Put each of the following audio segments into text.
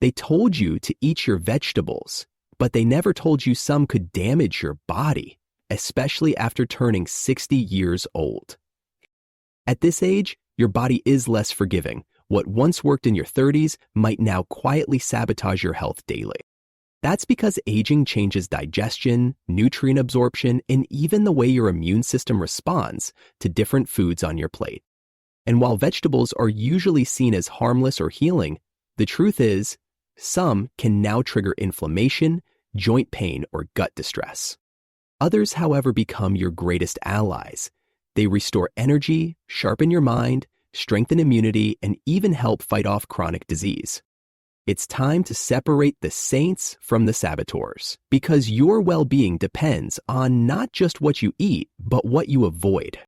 They told you to eat your vegetables, but they never told you some could damage your body, especially after turning 60 years old. At this age, your body is less forgiving. What once worked in your 30s might now quietly sabotage your health daily. That's because aging changes digestion, nutrient absorption, and even the way your immune system responds to different foods on your plate. And while vegetables are usually seen as harmless or healing, the truth is, some can now trigger inflammation, joint pain, or gut distress. Others, however, become your greatest allies. They restore energy, sharpen your mind, strengthen immunity, and even help fight off chronic disease. It's time to separate the saints from the saboteurs, because your well-being depends on not just what you eat, but what you avoid.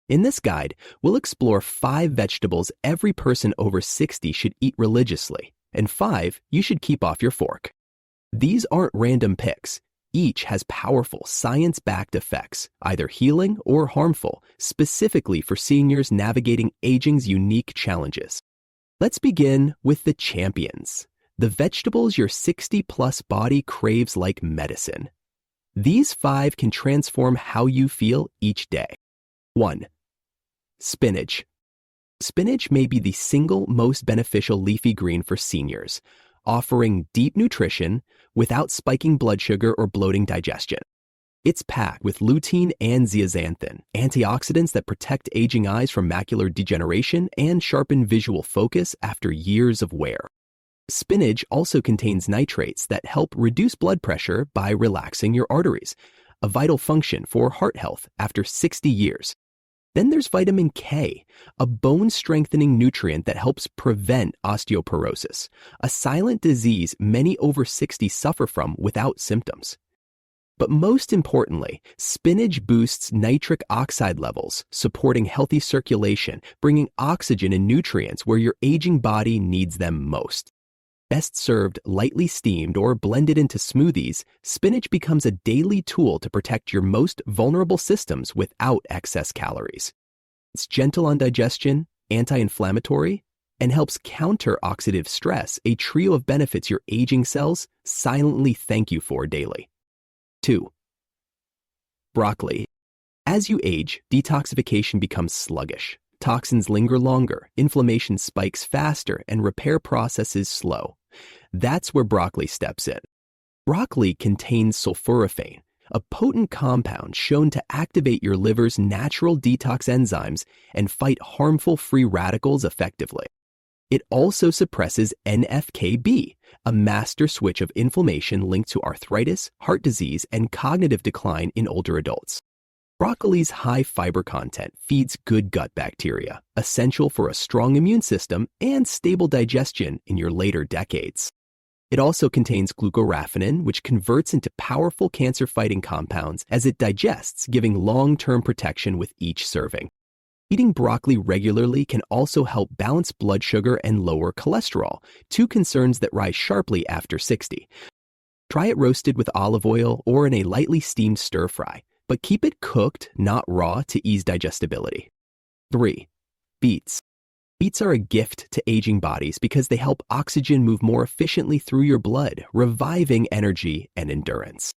In this guide, we'll explore 5 vegetables every person over 60 should eat religiously, and 5 you should keep off your fork. These aren't random picks. Each has powerful science-backed effects, either healing or harmful, specifically for seniors navigating aging's unique challenges. Let's begin with the champions, the vegetables your 60-plus body craves like medicine. These 5 can transform how you feel each day. 1. Spinach. Spinach may be the single most beneficial leafy green for seniors, offering deep nutrition without spiking blood sugar or bloating digestion. It's packed with lutein and zeaxanthin, antioxidants that protect aging eyes from macular degeneration and sharpen visual focus after years of wear. Spinach also contains nitrates that help reduce blood pressure by relaxing your arteries, a vital function for heart health after 60 years. Then there's vitamin K, a bone-strengthening nutrient that helps prevent osteoporosis, a silent disease many over 60 suffer from without symptoms. But most importantly, spinach boosts nitric oxide levels, supporting healthy circulation, bringing oxygen and nutrients where your aging body needs them most. Best served lightly steamed or blended into smoothies, spinach becomes a daily tool to protect your most vulnerable systems without excess calories. It's gentle on digestion, anti-inflammatory, and helps counter oxidative stress, a trio of benefits your aging cells silently thank you for daily. 2. Broccoli. As you age, detoxification becomes sluggish. Toxins linger longer, inflammation spikes faster, and repair processes slow. That's where broccoli steps in. Broccoli contains sulforaphane, a potent compound shown to activate your liver's natural detox enzymes and fight harmful free radicals effectively. It also suppresses NF-κB, a master switch of inflammation linked to arthritis, heart disease, and cognitive decline in older adults. Broccoli's high fiber content feeds good gut bacteria, essential for a strong immune system and stable digestion in your later decades. It also contains glucoraphanin, which converts into powerful cancer-fighting compounds as it digests, giving long-term protection with each serving. Eating broccoli regularly can also help balance blood sugar and lower cholesterol, 2 concerns that rise sharply after 60. Try it roasted with olive oil or in a lightly steamed stir-fry, but keep it cooked, not raw, to ease digestibility. 3. Beets. Beets are a gift to aging bodies because they help oxygen move more efficiently through your blood, reviving energy and endurance.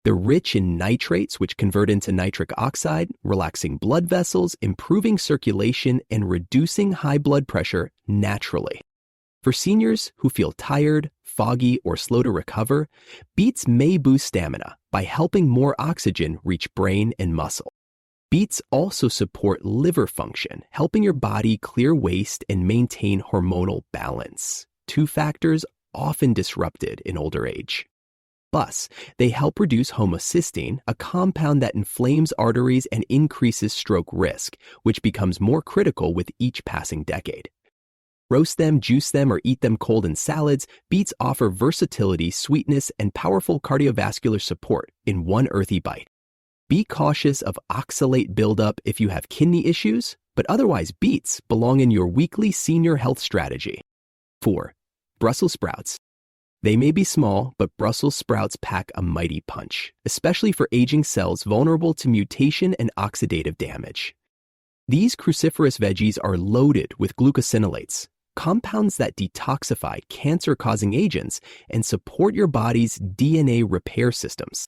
They're rich in nitrates, which convert into nitric oxide, relaxing blood vessels, improving circulation, and reducing high blood pressure naturally. For seniors who feel tired, foggy, or slow to recover, beets may boost stamina by helping more oxygen reach brain and muscle. Beets also support liver function, helping your body clear waste and maintain hormonal balance, 2 factors often disrupted in older age. Plus, they help reduce homocysteine, a compound that inflames arteries and increases stroke risk, which becomes more critical with each passing decade. Roast them, juice them, or eat them cold in salads, beets offer versatility, sweetness, and powerful cardiovascular support in one earthy bite. Be cautious of oxalate buildup if you have kidney issues, but otherwise beets belong in your weekly senior health strategy. 4. Brussels sprouts. They may be small, but Brussels sprouts pack a mighty punch, especially for aging cells vulnerable to mutation and oxidative damage. These cruciferous veggies are loaded with glucosinolates, compounds that detoxify cancer-causing agents and support your body's DNA repair systems.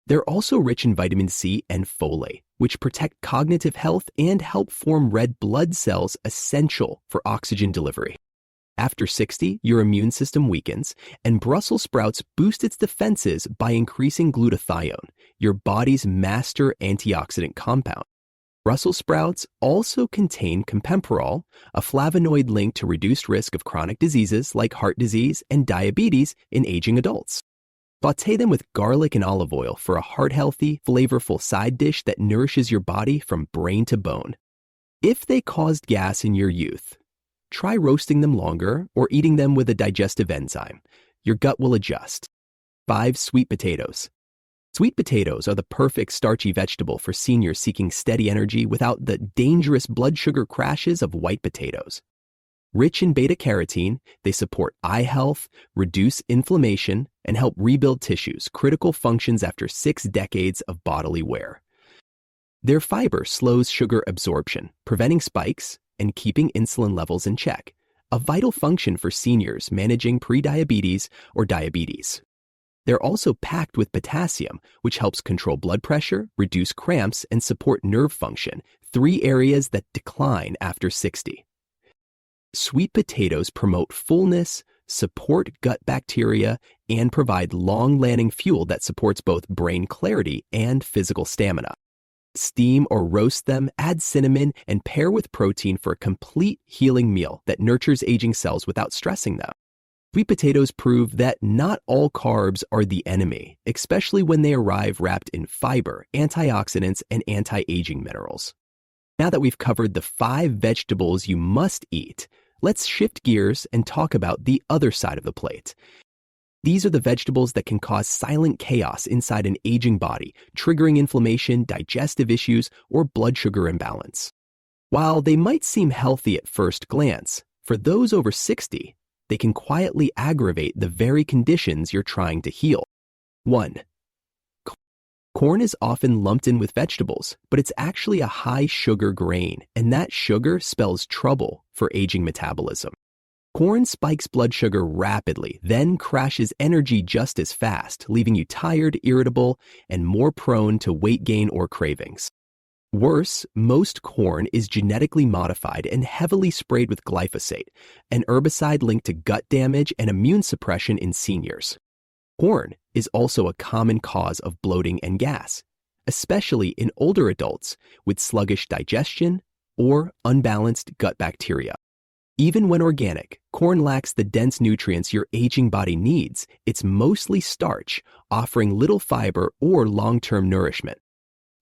They're also rich in vitamin C and folate, which protect cognitive health and help form red blood cells essential for oxygen delivery. After 60, your immune system weakens, and Brussels sprouts boost its defenses by increasing glutathione, your body's master antioxidant compound. Brussels sprouts also contain camphorol, a flavonoid linked to reduced risk of chronic diseases like heart disease and diabetes in aging adults. Sauté them with garlic and olive oil for a heart-healthy, flavorful side dish that nourishes your body from brain to bone. If they caused gas in your youth, try roasting them longer or eating them with a digestive enzyme. Your gut will adjust. 5. Sweet potatoes. Sweet potatoes are the perfect starchy vegetable for seniors seeking steady energy without the dangerous blood sugar crashes of white potatoes. Rich in beta-carotene, they support eye health, reduce inflammation, and help rebuild tissues, critical functions after 6 decades of bodily wear. Their fiber slows sugar absorption, preventing spikes and keeping insulin levels in check, a vital function for seniors managing prediabetes or diabetes. They're also packed with potassium, which helps control blood pressure, reduce cramps, and support nerve function, 3 areas that decline after 60. Sweet potatoes promote fullness, support gut bacteria, and provide long-lasting fuel that supports both brain clarity and physical stamina. Steam or roast them, add cinnamon, and pair with protein for a complete healing meal that nurtures aging cells without stressing them. Sweet potatoes prove that not all carbs are the enemy, especially when they arrive wrapped in fiber, antioxidants, and anti-aging minerals. Now that we've covered the 5 vegetables you must eat, let's shift gears and talk about the other side of the plate. These are the vegetables that can cause silent chaos inside an aging body, triggering inflammation, digestive issues, or blood sugar imbalance. While they might seem healthy at first glance, for those over 60, they can quietly aggravate the very conditions you're trying to heal. 1. Corn is often lumped in with vegetables, but it's actually a high-sugar grain, and that sugar spells trouble for aging metabolism. Corn spikes blood sugar rapidly, then crashes energy just as fast, leaving you tired, irritable, and more prone to weight gain or cravings. Worse, most corn is genetically modified and heavily sprayed with glyphosate, an herbicide linked to gut damage and immune suppression in seniors. Corn is also a common cause of bloating and gas, especially in older adults with sluggish digestion or unbalanced gut bacteria. Even when organic, corn lacks the dense nutrients your aging body needs. It's mostly starch, offering little fiber or long-term nourishment.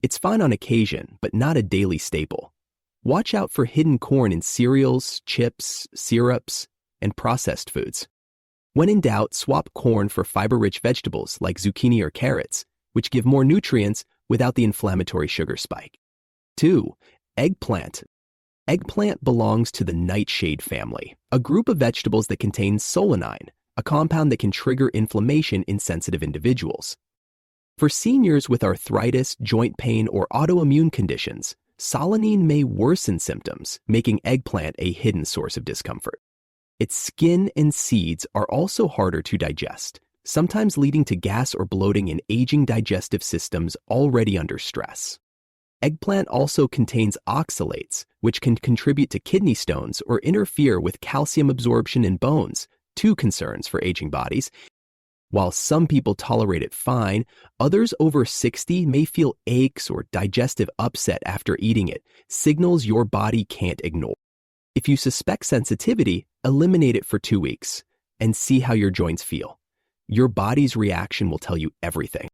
It's fine on occasion, but not a daily staple. Watch out for hidden corn in cereals, chips, syrups, and processed foods. When in doubt, swap corn for fiber-rich vegetables like zucchini or carrots, which give more nutrients without the inflammatory sugar spike. 2. Eggplant. Eggplant belongs to the nightshade family, a group of vegetables that contain solanine, a compound that can trigger inflammation in sensitive individuals. For seniors with arthritis, joint pain, or autoimmune conditions, solanine may worsen symptoms, making eggplant a hidden source of discomfort. Its skin and seeds are also harder to digest, sometimes leading to gas or bloating in aging digestive systems already under stress. Eggplant also contains oxalates, which can contribute to kidney stones or interfere with calcium absorption in bones, 2 concerns for aging bodies. While some people tolerate it fine, others over 60 may feel aches or digestive upset after eating it, signals your body can't ignore. If you suspect sensitivity, eliminate it for 2 weeks and see how your joints feel. Your body's reaction will tell you everything.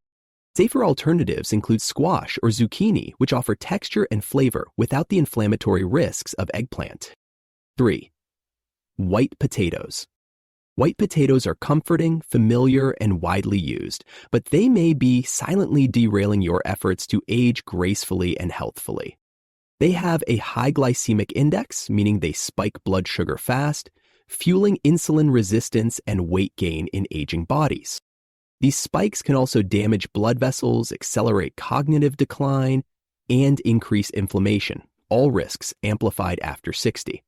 Safer alternatives include squash or zucchini, which offer texture and flavor without the inflammatory risks of eggplant. 3. White potatoes. White potatoes are comforting, familiar, and widely used, but they may be silently derailing your efforts to age gracefully and healthfully. They have a high glycemic index, meaning they spike blood sugar fast, fueling insulin resistance and weight gain in aging bodies. These spikes can also damage blood vessels, accelerate cognitive decline, and increase inflammation, all risks amplified after 60.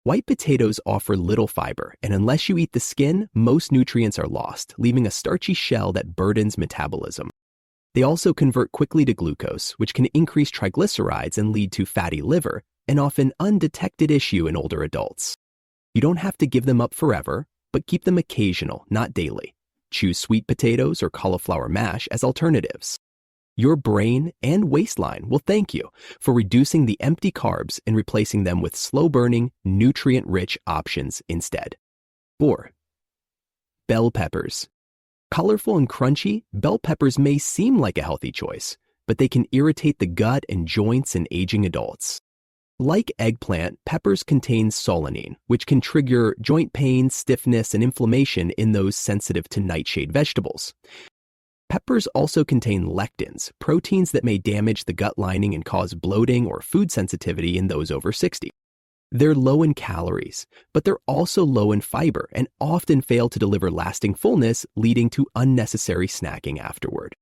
White potatoes offer little fiber, and unless you eat the skin, most nutrients are lost, leaving a starchy shell that burdens metabolism. They also convert quickly to glucose, which can increase triglycerides and lead to fatty liver, an often undetected issue in older adults. You don't have to give them up forever, but keep them occasional, not daily. Choose sweet potatoes or cauliflower mash as alternatives. Your brain and waistline will thank you for reducing the empty carbs and replacing them with slow-burning, nutrient-rich options instead. 4. Bell peppers. Colorful and crunchy, bell peppers may seem like a healthy choice, but they can irritate the gut and joints in aging adults. Like eggplant, peppers contain solanine, which can trigger joint pain, stiffness, and inflammation in those sensitive to nightshade vegetables. Peppers also contain lectins, proteins that may damage the gut lining and cause bloating or food sensitivity in those over 60. They're low in calories, but they're also low in fiber and often fail to deliver lasting fullness, leading to unnecessary snacking afterward.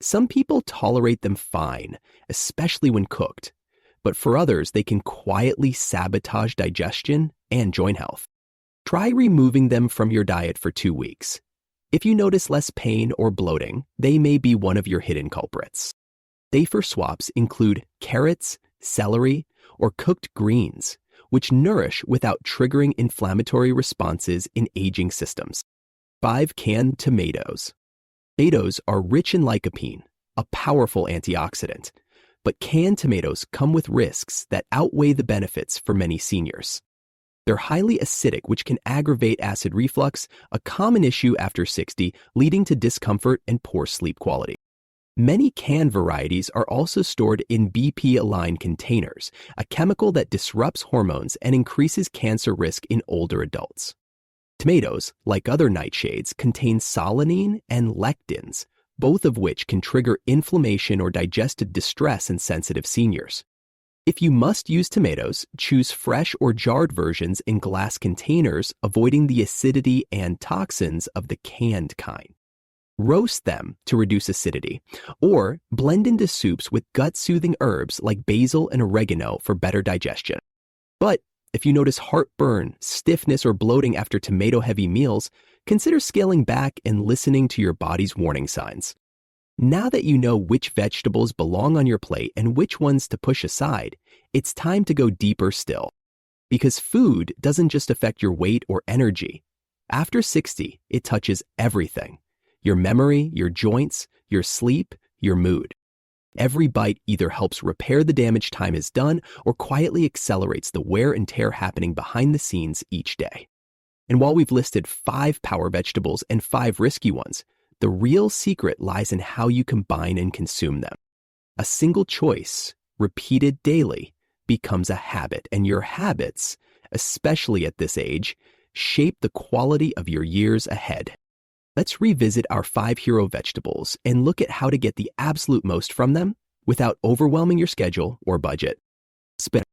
Some people tolerate them fine, especially when cooked, but for others, they can quietly sabotage digestion and joint health. Try removing them from your diet for 2 weeks. If you notice less pain or bloating, they may be one of your hidden culprits. Safer swaps include carrots, celery, or cooked greens, which nourish without triggering inflammatory responses in aging systems. 5. Canned tomatoes. Tomatoes are rich in lycopene, a powerful antioxidant, but canned tomatoes come with risks that outweigh the benefits for many seniors. They're highly acidic, which can aggravate acid reflux, a common issue after 60, leading to discomfort and poor sleep quality. Many canned varieties are also stored in BP-aligned containers, a chemical that disrupts hormones and increases cancer risk in older adults. Tomatoes, like other nightshades, contain solanine and lectins, both of which can trigger inflammation or digestive distress in sensitive seniors. If you must use tomatoes, choose fresh or jarred versions in glass containers, avoiding the acidity and toxins of the canned kind. Roast them to reduce acidity, or blend into soups with gut-soothing herbs like basil and oregano for better digestion. But if you notice heartburn, stiffness, or bloating after tomato-heavy meals, consider scaling back and listening to your body's warning signs. Now that you know which vegetables belong on your plate and which ones to push aside, it's time to go deeper still. Because food doesn't just affect your weight or energy. After 60, it touches everything. Your memory, your joints, your sleep, your mood. Every bite either helps repair the damage time has done or quietly accelerates the wear and tear happening behind the scenes each day. And while we've listed 5 power vegetables and 5 risky ones, the real secret lies in how you combine and consume them. A single choice, repeated daily, becomes a habit, and your habits, especially at this age, shape the quality of your years ahead. Let's revisit our 5 hero vegetables and look at how to get the absolute most from them without overwhelming your schedule or budget. Spinach.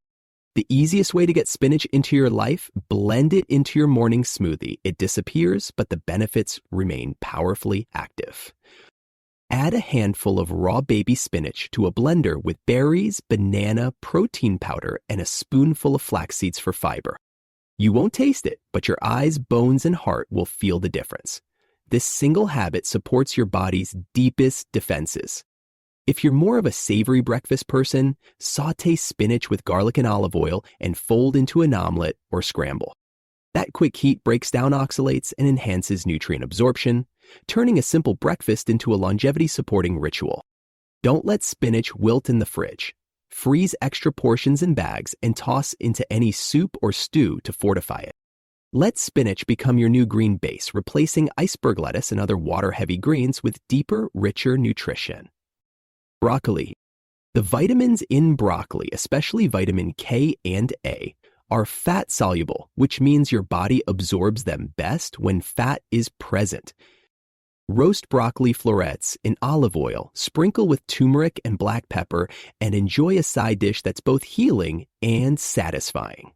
The easiest way to get spinach into your life, blend it into your morning smoothie. It disappears, but the benefits remain powerfully active. Add a handful of raw baby spinach to a blender with berries, banana, protein powder, and a spoonful of flax seeds for fiber. You won't taste it, but your eyes, bones, and heart will feel the difference. This single habit supports your body's deepest defenses. If you're more of a savory breakfast person, saute spinach with garlic and olive oil and fold into an omelet or scramble. That quick heat breaks down oxalates and enhances nutrient absorption, turning a simple breakfast into a longevity-supporting ritual. Don't let spinach wilt in the fridge. Freeze extra portions in bags and toss into any soup or stew to fortify it. Let spinach become your new green base, replacing iceberg lettuce and other water-heavy greens with deeper, richer nutrition. Broccoli. The vitamins in broccoli, especially vitamin K and A, are fat-soluble, which means your body absorbs them best when fat is present. Roast broccoli florets in olive oil, sprinkle with turmeric and black pepper, and enjoy a side dish that's both healing and satisfying.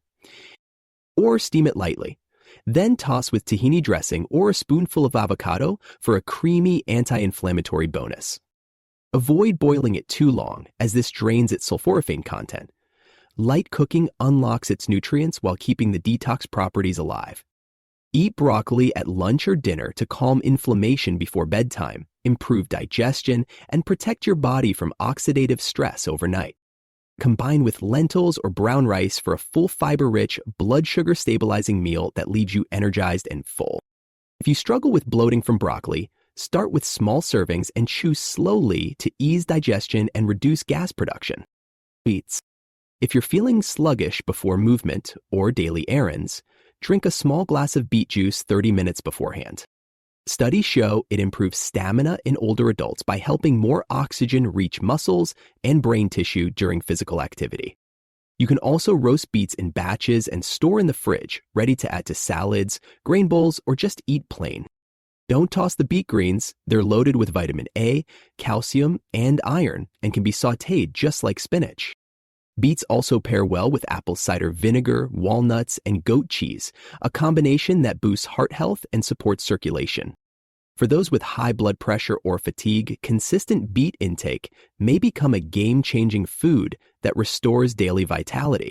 Or steam it lightly. Then toss with tahini dressing or a spoonful of avocado for a creamy anti-inflammatory bonus. Avoid boiling it too long, as this drains its sulforaphane content. Light cooking unlocks its nutrients while keeping the detox properties alive. Eat broccoli at lunch or dinner to calm inflammation before bedtime, improve digestion, and protect your body from oxidative stress overnight. Combine with lentils or brown rice for a full fiber-rich, blood sugar stabilizing meal that leaves you energized and full. If you struggle with bloating from broccoli, start with small servings and chew slowly to ease digestion and reduce gas production. Beets. If you're feeling sluggish before movement or daily errands, drink a small glass of beet juice 30 minutes beforehand. Studies show it improves stamina in older adults by helping more oxygen reach muscles and brain tissue during physical activity. You can also roast beets in batches and store in the fridge, ready to add to salads, grain bowls, or just eat plain. Don't toss the beet greens. They're loaded with vitamin A, calcium, and iron, and can be sautéed just like spinach. Beets also pair well with apple cider vinegar, walnuts, and goat cheese, a combination that boosts heart health and supports circulation. For those with high blood pressure or fatigue, consistent beet intake may become a game-changing food that restores daily vitality.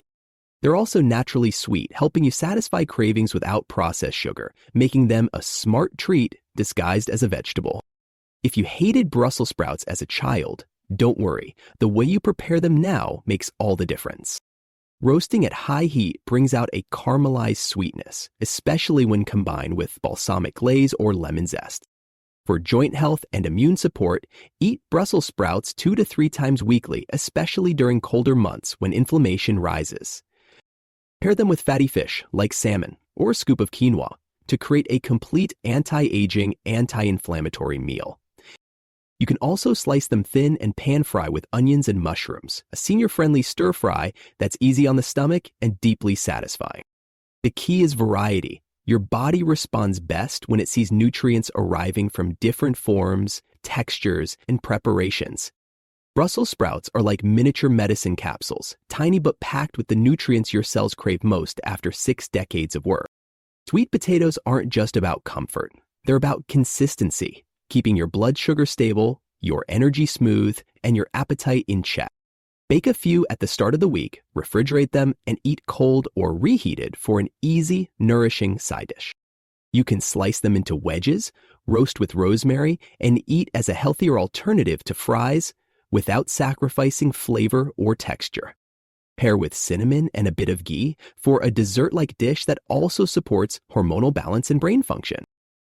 They're also naturally sweet, helping you satisfy cravings without processed sugar, making them a smart treat disguised as a vegetable. If you hated Brussels sprouts as a child, don't worry, the way you prepare them now makes all the difference. Roasting at high heat brings out a caramelized sweetness, especially when combined with balsamic glaze or lemon zest. For joint health and immune support, eat Brussels sprouts 2 to 3 times weekly, especially during colder months when inflammation rises. Pair them with fatty fish like salmon or a scoop of quinoa to create a complete anti-aging, anti-inflammatory meal. You can also slice them thin and pan fry with onions and mushrooms, a senior-friendly stir fry that's easy on the stomach and deeply satisfying. The key is variety. Your body responds best when it sees nutrients arriving from different forms, textures, and preparations. Brussels sprouts are like miniature medicine capsules, tiny but packed with the nutrients your cells crave most after 6 decades of work. Sweet potatoes aren't just about comfort. They're about consistency, keeping your blood sugar stable, your energy smooth, and your appetite in check. Bake a few at the start of the week, refrigerate them, and eat cold or reheated for an easy, nourishing side dish. You can slice them into wedges, roast with rosemary, and eat as a healthier alternative to fries without sacrificing flavor or texture. Pair with cinnamon and a bit of ghee for a dessert-like dish that also supports hormonal balance and brain function.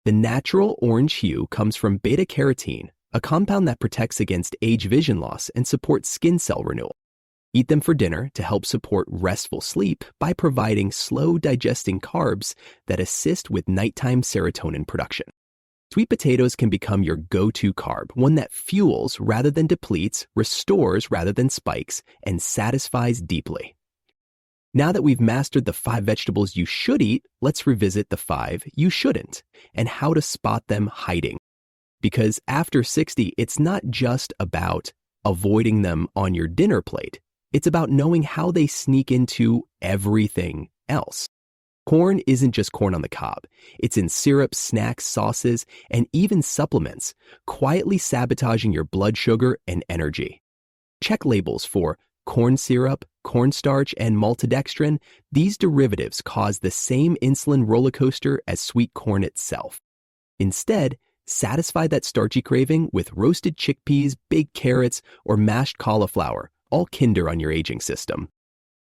The natural orange hue comes from beta-carotene, a compound that protects against age vision loss and supports skin cell renewal. Eat them for dinner to help support restful sleep by providing slow-digesting carbs that assist with nighttime serotonin production. Sweet potatoes can become your go-to carb, one that fuels rather than depletes, restores rather than spikes, and satisfies deeply. Now that we've mastered the 5 vegetables you should eat, let's revisit the 5 you shouldn't and how to spot them hiding. Because after 60, it's not just about avoiding them on your dinner plate. It's about knowing how they sneak into everything else. Corn isn't just corn on the cob. It's in syrups, snacks, sauces, and even supplements, quietly sabotaging your blood sugar and energy. Check labels for corn syrup, cornstarch, and maltodextrin. These derivatives cause the same insulin roller coaster as sweet corn itself. Instead, satisfy that starchy craving with roasted chickpeas, baked carrots, or mashed cauliflower, all kinder on your aging system.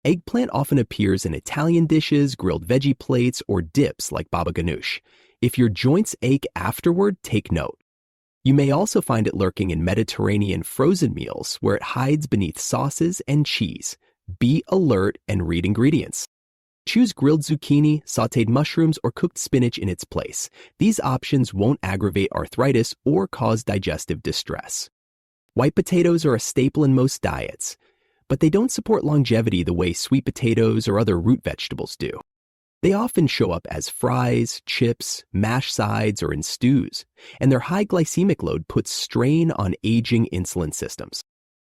Eggplant often appears in Italian dishes, grilled veggie plates, or dips like baba ganoush. If your joints ache afterward, take note. You may also find it lurking in Mediterranean frozen meals where it hides beneath sauces and cheese. Be alert and read ingredients. Choose grilled zucchini, sautéed mushrooms, or cooked spinach in its place. These options won't aggravate arthritis or cause digestive distress. White potatoes are a staple in most diets, but they don't support longevity the way sweet potatoes or other root vegetables do. They often show up as fries, chips, mashed sides, or in stews, and their high glycemic load puts strain on aging insulin systems.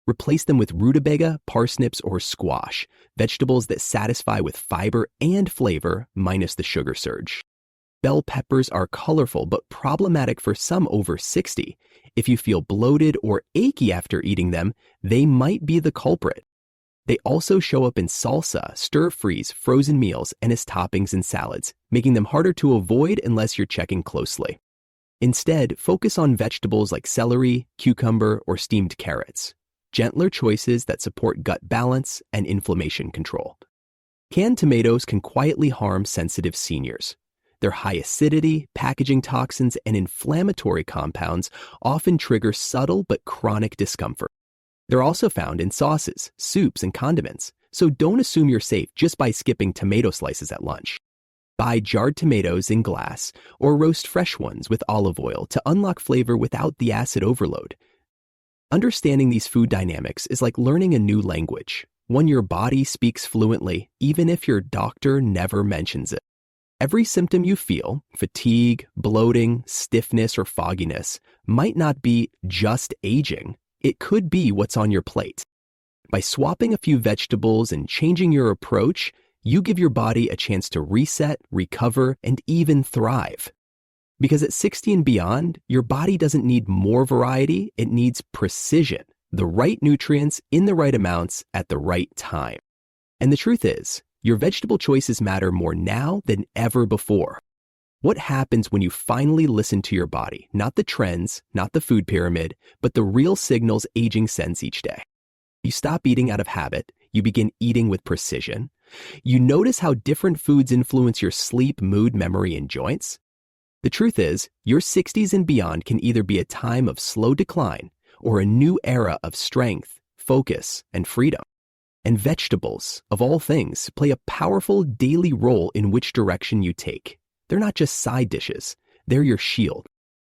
Replace them with rutabaga, parsnips, or squash, vegetables that satisfy with fiber and flavor minus the sugar surge. Bell peppers are colorful but problematic for some over 60. If you feel bloated or achy after eating them, they might be the culprit. They also show up in salsa, stir-fries, frozen meals, and as toppings in salads, making them harder to avoid unless you're checking closely. Instead, focus on vegetables like celery, cucumber, or steamed carrots, gentler choices that support gut balance and inflammation control. Canned tomatoes can quietly harm sensitive seniors. Their high acidity, packaging toxins, and inflammatory compounds often trigger subtle but chronic discomfort. They're also found in sauces, soups, and condiments, so don't assume you're safe just by skipping tomato slices at lunch. Buy jarred tomatoes in glass or roast fresh ones with olive oil to unlock flavor without the acid overload. Understanding these food dynamics is like learning a new language, one your body speaks fluently, even if your doctor never mentions it. Every symptom you feel, fatigue, bloating, stiffness, or fogginess, might not be just aging. It could be what's on your plate. By swapping a few vegetables and changing your approach, you give your body a chance to reset, recover, and even thrive. Because at 60 and beyond, your body doesn't need more variety, it needs precision, the right nutrients in the right amounts at the right time. And the truth is, your vegetable choices matter more now than ever before. What happens when you finally listen to your body? Not the trends, not the food pyramid, but the real signals aging sends each day. You stop eating out of habit, you begin eating with precision. You notice how different foods influence your sleep, mood, memory, and joints. The truth is, your 60s and beyond can either be a time of slow decline or a new era of strength, focus, and freedom. And vegetables, of all things, play a powerful daily role in which direction you take. They're not just side dishes, they're your shield.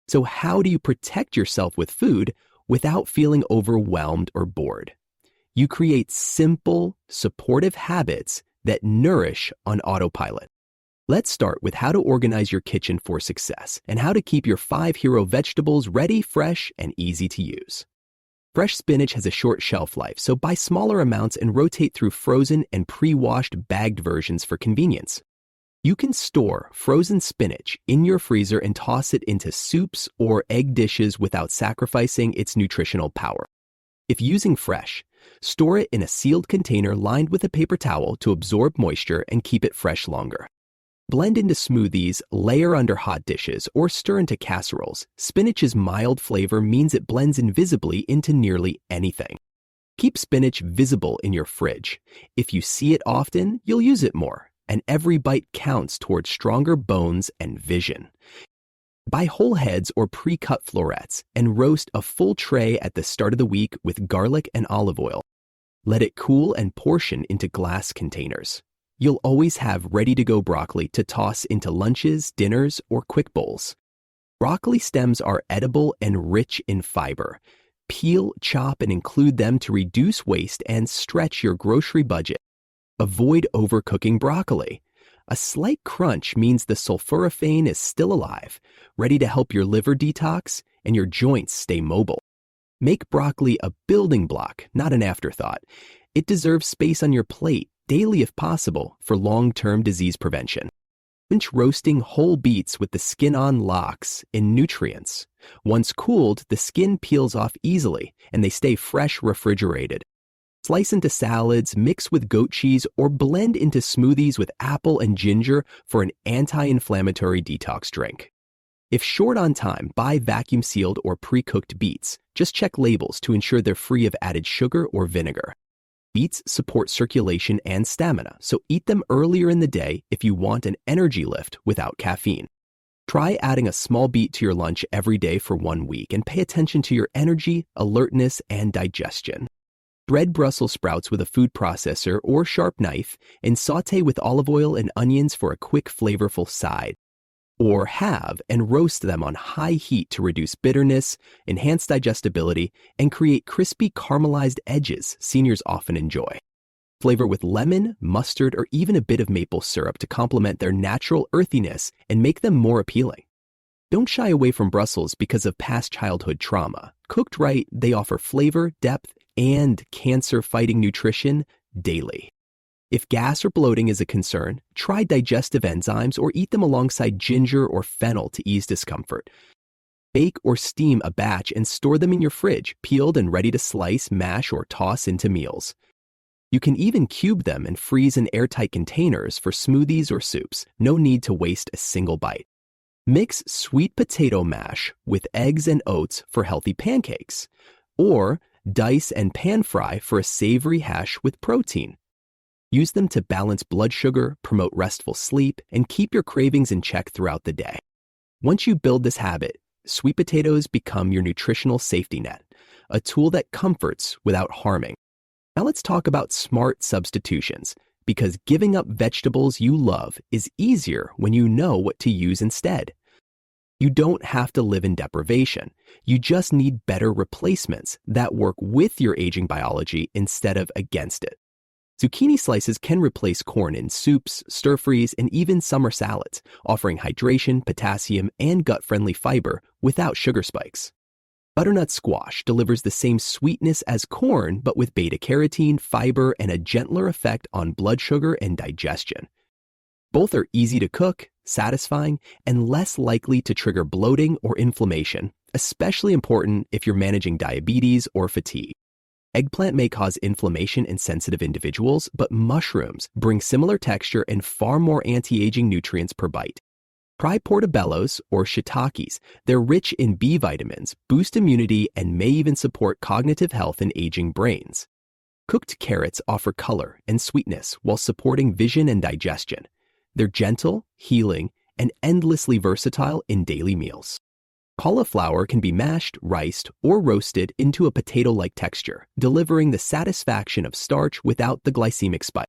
So how do you protect yourself with food without feeling overwhelmed or bored? You create simple, supportive habits that nourish on autopilot. Let's start with how to organize your kitchen for success and how to keep your 5 hero vegetables ready, fresh, and easy to use. Fresh spinach has a short shelf life, so buy smaller amounts and rotate through frozen and pre-washed bagged versions for convenience. You can store frozen spinach in your freezer and toss it into soups or egg dishes without sacrificing its nutritional power. If using fresh, store it in a sealed container lined with a paper towel to absorb moisture and keep it fresh longer. Blend into smoothies, layer under hot dishes, or stir into casseroles. Spinach's mild flavor means it blends invisibly into nearly anything. Keep spinach visible in your fridge. If you see it often, you'll use it more, and every bite counts towards stronger bones and vision. Buy whole heads or pre-cut florets and roast a full tray at the start of the week with garlic and olive oil. Let it cool and portion into glass containers. You'll always have ready-to-go broccoli to toss into lunches, dinners, or quick bowls. Broccoli stems are edible and rich in fiber. Peel, chop, and include them to reduce waste and stretch your grocery budget. Avoid overcooking broccoli. A slight crunch means the sulforaphane is still alive, ready to help your liver detox and your joints stay mobile. Make broccoli a building block, not an afterthought. It deserves space on your plate, daily if possible, for long-term disease prevention. Lynch roasting whole beets with the skin on locks in nutrients. Once cooled, the skin peels off easily and they stay fresh refrigerated. Slice into salads, mix with goat cheese, or blend into smoothies with apple and ginger for an anti-inflammatory detox drink. If short on time, buy vacuum-sealed or pre-cooked beets. Just check labels to ensure they're free of added sugar or vinegar. Beets support circulation and stamina, so eat them earlier in the day if you want an energy lift without caffeine. Try adding a small beet to your lunch every day for 1 week and pay attention to your energy, alertness, and digestion. Thread Brussels sprouts with a food processor or sharp knife and saute with olive oil and onions for a quick, flavorful side. Or halve and roast them on high heat to reduce bitterness, enhance digestibility, and create crispy caramelized edges seniors often enjoy. Flavor with lemon, mustard, or even a bit of maple syrup to complement their natural earthiness and make them more appealing. Don't shy away from Brussels because of past childhood trauma. Cooked right, they offer flavor, depth, and cancer-fighting nutrition daily. If gas or bloating is a concern, try digestive enzymes or eat them alongside ginger or fennel to ease discomfort. Bake or steam a batch and store them in your fridge, peeled and ready to slice, mash, or toss into meals. You can even cube them and freeze in airtight containers for smoothies or soups. No need to waste a single bite. Mix sweet potato mash with eggs and oats for healthy pancakes, or dice and pan fry for a savory hash with protein. Use them to balance blood sugar, promote restful sleep, and keep your cravings in check throughout the day. Once you build this habit, sweet potatoes become your nutritional safety net, a tool that comforts without harming. Now let's talk about smart substitutions, because giving up vegetables you love is easier when you know what to use instead. You don't have to live in deprivation. You just need better replacements that work with your aging biology instead of against it. Zucchini slices can replace corn in soups, stir-fries, and even summer salads, offering hydration, potassium, and gut-friendly fiber without sugar spikes. Butternut squash delivers the same sweetness as corn, but with beta-carotene, fiber, and a gentler effect on blood sugar and digestion. Both are easy to cook, satisfying, and less likely to trigger bloating or inflammation, especially important if you're managing diabetes or fatigue. Eggplant may cause inflammation in sensitive individuals, but mushrooms bring similar texture and far more anti-aging nutrients per bite. Try portobellos or shiitakes. They're rich in B vitamins, boost immunity, and may even support cognitive health in aging brains. Cooked carrots offer color and sweetness while supporting vision and digestion. They're gentle, healing, and endlessly versatile in daily meals. Cauliflower can be mashed, riced, or roasted into a potato-like texture, delivering the satisfaction of starch without the glycemic spike.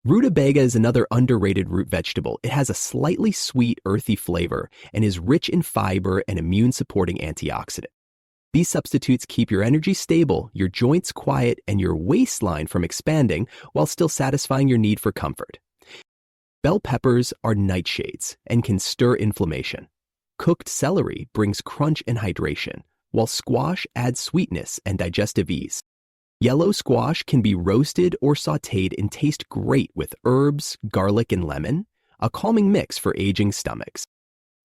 Rutabaga is another underrated root vegetable. It has a slightly sweet, earthy flavor and is rich in fiber and immune-supporting antioxidant. These substitutes keep your energy stable, your joints quiet, and your waistline from expanding while still satisfying your need for comfort. Bell peppers are nightshades and can stir inflammation. Cooked celery brings crunch and hydration, while squash adds sweetness and digestive ease. Yellow squash can be roasted or sautéed and taste great with herbs, garlic, and lemon, a calming mix for aging stomachs.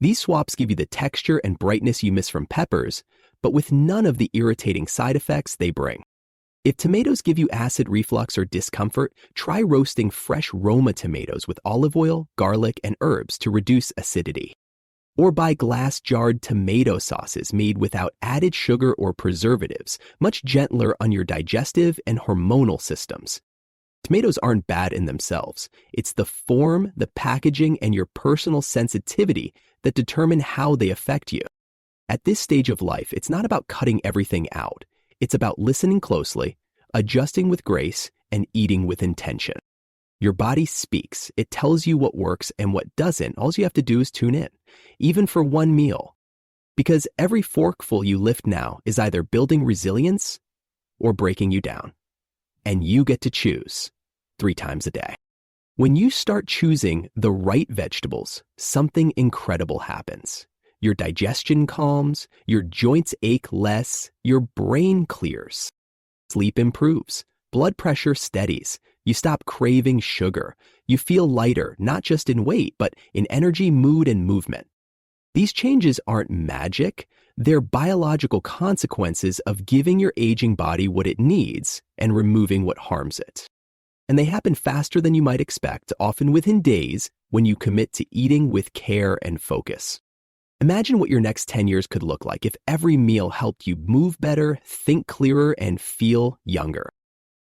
These swaps give you the texture and brightness you miss from peppers, but with none of the irritating side effects they bring. If tomatoes give you acid reflux or discomfort, try roasting fresh Roma tomatoes with olive oil, garlic, and herbs to reduce acidity. Or buy glass-jarred tomato sauces made without added sugar or preservatives, much gentler on your digestive and hormonal systems. Tomatoes aren't bad in themselves. It's the form, the packaging, and your personal sensitivity that determine how they affect you. At this stage of life, it's not about cutting everything out. It's about listening closely, adjusting with grace, and eating with intention. Your body speaks. It tells you what works and what doesn't. All you have to do is tune in, even for one meal. Because every forkful you lift now is either building resilience or breaking you down. And you get to choose 3 times a day. When you start choosing the right vegetables, something incredible happens. Your digestion calms, your joints ache less, your brain clears. Sleep improves, blood pressure steadies, you stop craving sugar, you feel lighter, not just in weight, but in energy, mood, and movement. These changes aren't magic, they're biological consequences of giving your aging body what it needs and removing what harms it. And they happen faster than you might expect, often within days, when you commit to eating with care and focus. Imagine what your next 10 years could look like if every meal helped you move better, think clearer, and feel younger.